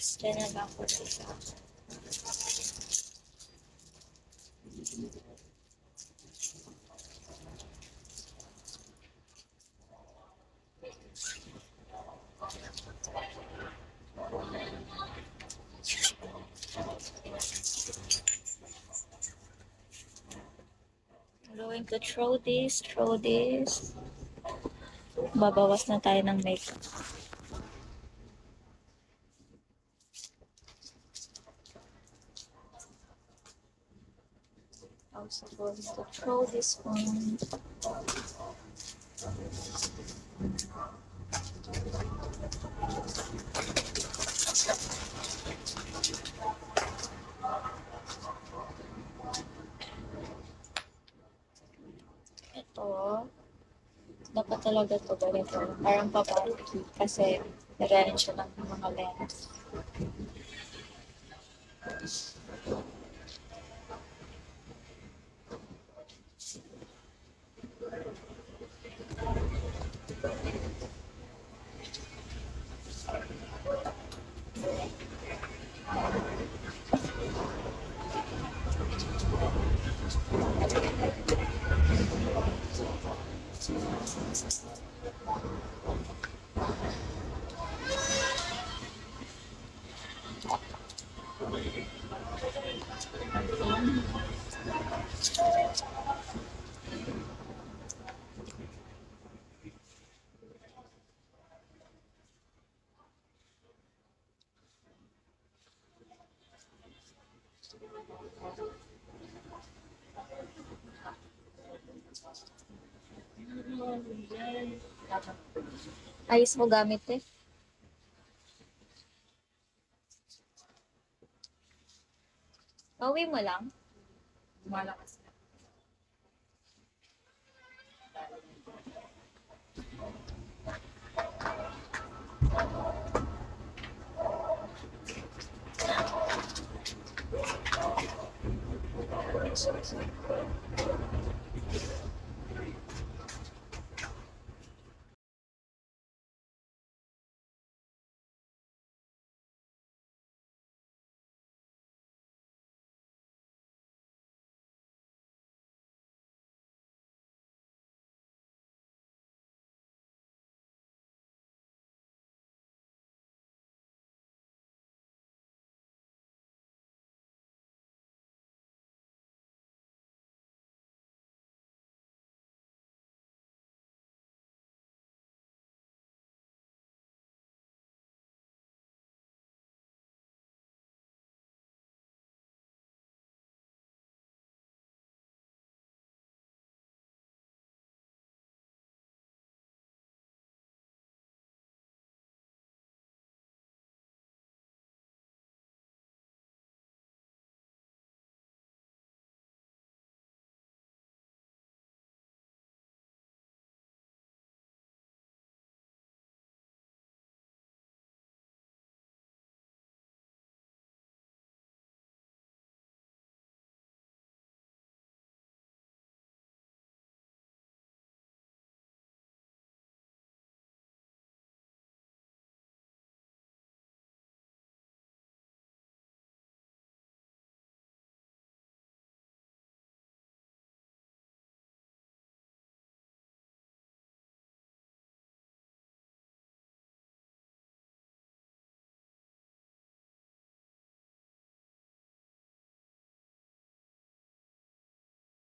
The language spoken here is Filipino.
Diyan na lang po isa. I'm going to throw this. Babawas na tayo ng makeup. Also going to throw this one. Ito, dapat talaga to ganito. Parang papariki kasi nirayan siya ng mga lens. Ayos mo gamit eh. Pauwi mo lang? Malakas na.